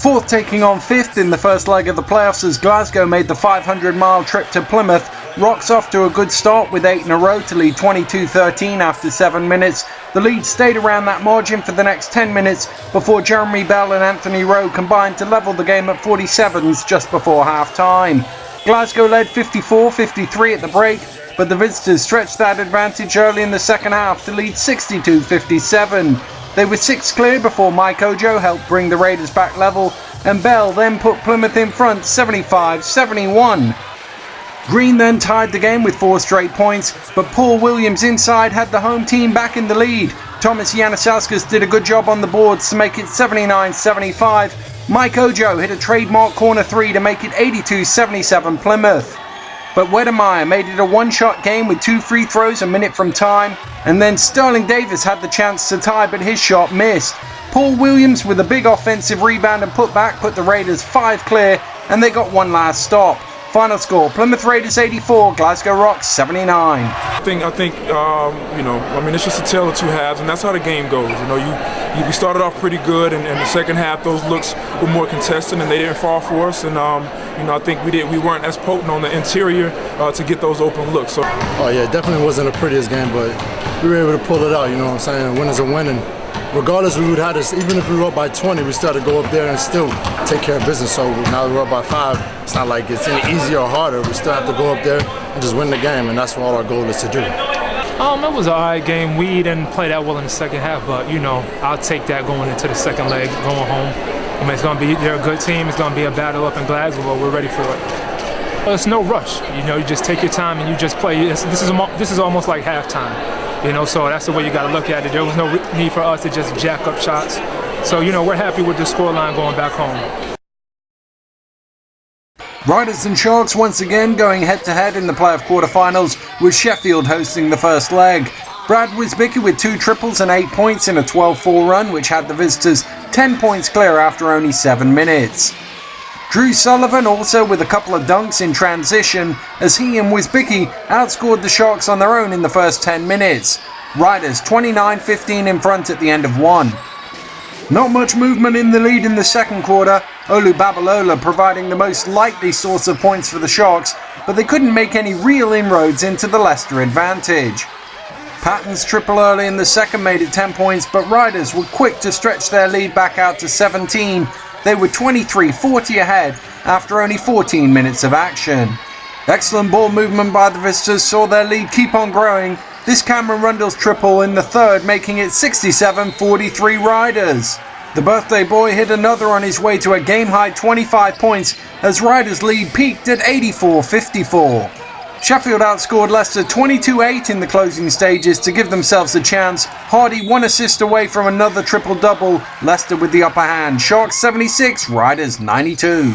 Fourth taking on fifth in the first leg of the playoffs as Glasgow made the 500-mile trip to Plymouth. Rocks off to a good start with 8 in a row to lead 22-13 after 7 minutes. The lead stayed around that margin for the next 10 minutes before Jeremy Bell and Anthony Rowe combined to level the game at 47s just before half-time. Glasgow led 54-53 at the break, but the visitors stretched that advantage early in the second half to lead 62-57. They were 6 clear before Mike Ojo helped bring the Raiders back level, and Bell then put Plymouth in front 75-71. Green then tied the game with 4 straight points, but Paul Williams inside had the home team back in the lead. Thomas Yanasauskas did a good job on the boards to make it 79-75. Mike Ojo hit a trademark corner 3 to make it 82-77 Plymouth. But Wedemeyer made it a one-shot game with 2 free throws a minute from time, and then Sterling Davis had the chance to tie, but his shot missed. Paul Williams with a big offensive rebound and putback put the Raiders 5 clear, and they got one last stop. Final score, Plymouth Raiders 84, Glasgow Rocks 79. I think it's just a tale of two halves, and that's how the game goes. We started off pretty good, and the second half, those looks were more contested, and they didn't fall for us. And I think we weren't as potent on the interior to get those open looks. So. Oh yeah, definitely wasn't the prettiest game, but we were able to pull it out. You know what I'm saying? A win is a win, and regardless we would have this, even if we were up by 20, we still had to go up there and still take care of business. So now we're up by 5. It's not like it's any easier or harder. We still have to go up there and just win the game, and that's what all our goal is to do. It was an alright game. We didn't play that well in the second half, but I'll take that going into the second leg, going home. They're a good team. It's gonna be a battle up in Glasgow, but we're ready for it. Well, it's no rush. You just take your time and you just play. This is almost like halftime. So that's the way you got to look at it. There was no need for us to just jack up shots. So, we're happy with the scoreline going back home. Riders and Sharks once again going head-to-head in the playoff quarterfinals, with Sheffield hosting the first leg. Brad Wisbicki with 2 triples and 8 points in a 12-4 run, which had the visitors 10 points clear after only 7 minutes. Drew Sullivan also with a couple of dunks in transition as he and Wisbicki outscored the Sharks on their own in the first 10 minutes. Riders 29-15 in front at the end of 1. Not much movement in the lead in the second quarter, Olu Babalola providing the most likely source of points for the Sharks, but they couldn't make any real inroads into the Leicester advantage. Patton's triple early in the second made it 10 points, but Riders were quick to stretch their lead back out to 17. They were 23-40 ahead after only 14 minutes of action. Excellent ball movement by the visitors saw their lead keep on growing. This Cameron Rundle's triple in the third, making it 67-43 Riders. The birthday boy hit another on his way to a game-high 25 points as Riders' lead peaked at 84-54. Sheffield outscored Leicester 22-8 in the closing stages to give themselves a chance. Hardy 1 assist away from another triple-double. Leicester with the upper hand. Sharks 76, Riders 92.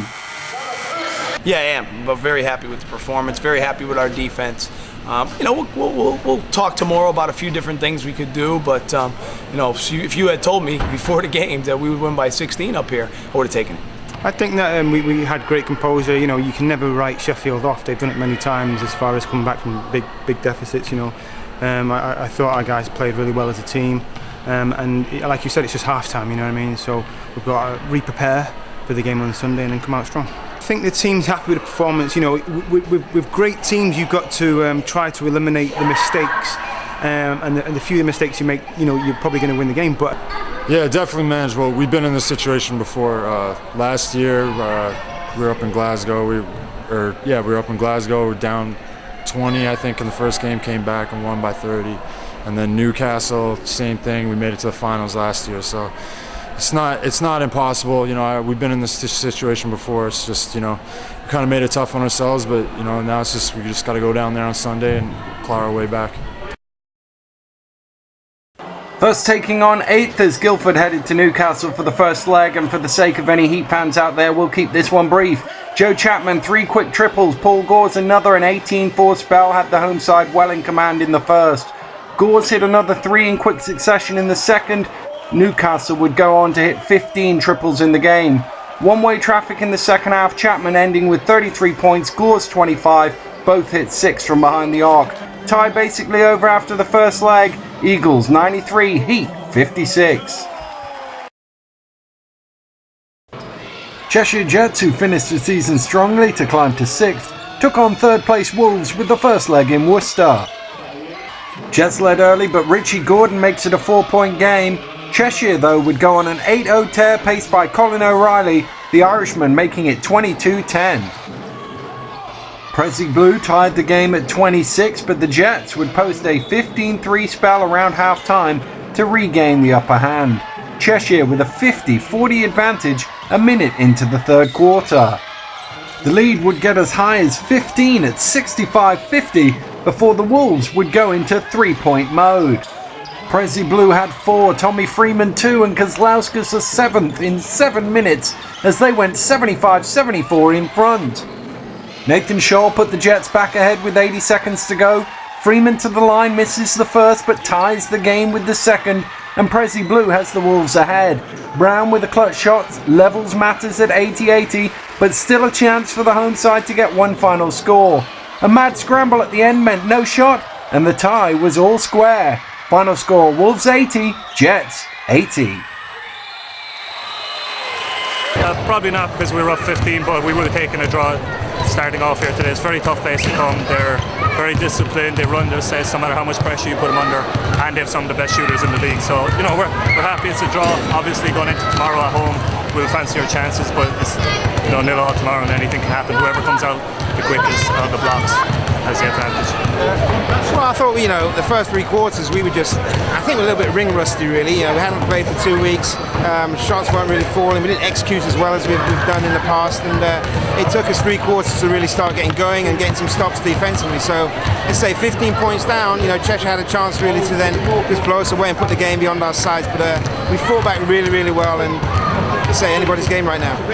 Yeah, I am. But very happy with the performance. Very happy with our defense. We'll talk tomorrow about a few different things we could do. But if you had told me before the game that we would win by 16 up here, I would have taken it. I think that we had great composure. You can never write Sheffield off. They've done it many times as far as coming back from big deficits. I thought our guys played really well as a team, and like you said, it's just half-time. You know what I mean? So we've got to re-prepare for the game on Sunday and then come out strong. I think the team's happy with the performance. With great teams, you've got to try to eliminate the mistakes, and the fewer mistakes you make, you're probably going to win the game. But yeah, definitely manageable. We've been in this situation before. Last year, we were up in Glasgow. We were up in Glasgow. We're down 20, I think, in the first game. Came back and won by 30. And then Newcastle, same thing. We made it to the finals last year. So it's not impossible. We've been in this situation before. It's just we kind of made it tough on ourselves. But now it's just we just got to go down there on Sunday and claw our way back. First taking on 8th as Guildford headed to Newcastle for the first leg, and for the sake of any Heat fans out there, we'll keep this one brief. Joe Chapman 3 quick triples, Paul Gores another, an 18-4 spell had the home side well in command in the first. Gores hit another 3 in quick succession in the second. Newcastle would go on to hit 15 triples in the game. One-way traffic in the second half, Chapman ending with 33 points, Gores 25, both hit 6 from behind the arc. Tie basically over after the first leg. Eagles 93, Heat 56. Cheshire Jets, who finished the season strongly to climb to 6th, took on 3rd place Wolves with the first leg in Worcester. Jets led early, but Richie Gordon makes it a 4-point game. Cheshire, though, would go on an 8-0 tear paced by Colin O'Reilly, the Irishman making it 22-10. Prezi Blue tied the game at 26, but the Jets would post a 15-3 spell around half-time to regain the upper hand. Cheshire with a 50-40 advantage a minute into the 3rd quarter. The lead would get as high as 15 at 65-50 before the Wolves would go into 3-point mode. Prezi Blue had 4, Tommy Freeman 2 and Kozlauskas a 7th in 7 minutes as they went 75-74 in front. Nathan Shaw put the Jets back ahead with 80 seconds to go. Freeman to the line misses the first but ties the game with the second, and Prezi Blue has the Wolves ahead. Brown with a clutch shot levels matters at 80-80, but still a chance for the home side to get one final score. A mad scramble at the end meant no shot, and the tie was all square. Final score, Wolves 80, Jets 80. Probably not, because we were up 15, but we would have taken a draw starting off here today. It's a very tough place to come. They're very disciplined. They run their sets no matter how much pressure you put them under, and they have some of the best shooters in the league. So, we're happy it's a draw. Obviously, going into tomorrow at home, we'll fancy our chances, but it's 0-0 tomorrow and anything can happen. Whoever comes out the quickest on the blocks has the advantage. Well, I thought, the first 3 quarters we were I think we're a little bit ring rusty really. We hadn't played for 2 weeks. Shots weren't really falling. We didn't execute as well as we've done in the past, and it took us 3 quarters to really start getting going and getting some stops defensively. So let's say 15 points down, Cheshire had a chance really to then just blow us away and put the game beyond our sides, but we fought back really, really well, and let's say anybody's game right now.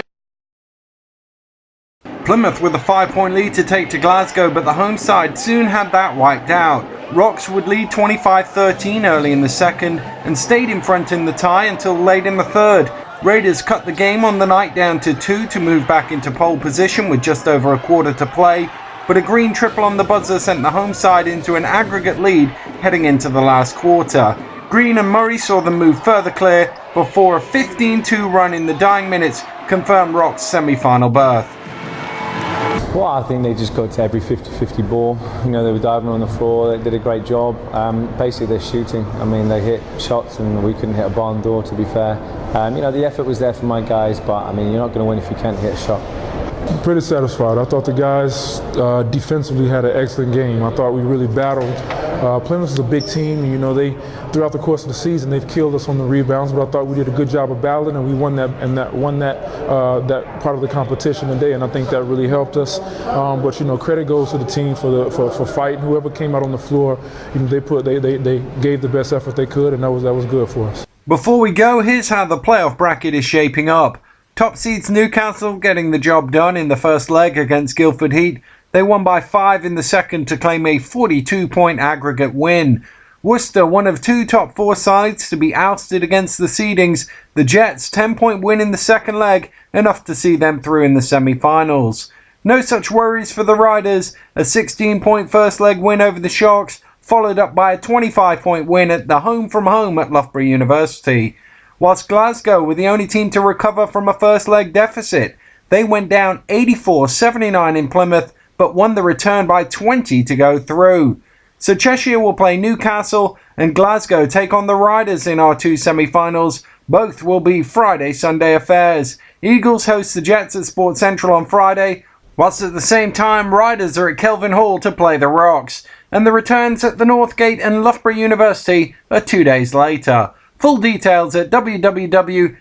Plymouth with a 5-point lead to take to Glasgow, but the home side soon had that wiped out. Rocks would lead 25-13 early in the second and stayed in front in the tie until late in the third. Raiders cut the game on the night down to 2 to move back into pole position with just over a quarter to play, but a green triple on the buzzer sent the home side into an aggregate lead heading into the last quarter. Green and Murray saw them move further clear before a 15-2 run in the dying minutes confirmed Rocks' semi-final berth. Well, I think they just got to every 50-50 ball. They were diving on the floor. They did a great job. Basically, their shooting. They hit shots and we couldn't hit a barn door, to be fair. The effort was there for my guys, but you're not going to win if you can't hit a shot. Pretty satisfied. I thought the guys defensively had an excellent game. I thought we really battled. Plymouth is a big team. They throughout the course of the season they've killed us on the rebounds, but I thought we did a good job of battling and we won that that part of the competition today, and I think that really helped us. But credit goes to the team for fighting. Whoever came out on the floor, they gave the best effort they could, and that was good for us. Before we go, here's how the playoff bracket is shaping up. Top seeds Newcastle getting the job done in the first leg against Guildford Heat. They won by 5 in the second to claim a 42-point aggregate win. Worcester, one of 2 top 4 sides to be ousted against the seedings. The Jets, 10-point win in the second leg, enough to see them through in the semi-finals. No such worries for the Riders. A 16-point first leg win over the Sharks, followed up by a 25-point win at the home-from-home at Loughborough University. Whilst Glasgow were the only team to recover from a first leg deficit. They went down 84-79 in Plymouth, but won the return by 20 to go through. So Cheshire will play Newcastle and Glasgow take on the Riders in our 2 semi-finals. Both will be Friday-Sunday affairs. Eagles host the Jets at Sports Central on Friday, whilst at the same time Riders are at Kelvin Hall to play the Rocks. And the returns at the Northgate and Loughborough University are 2 days later. Full details at www.bbl.org.uk.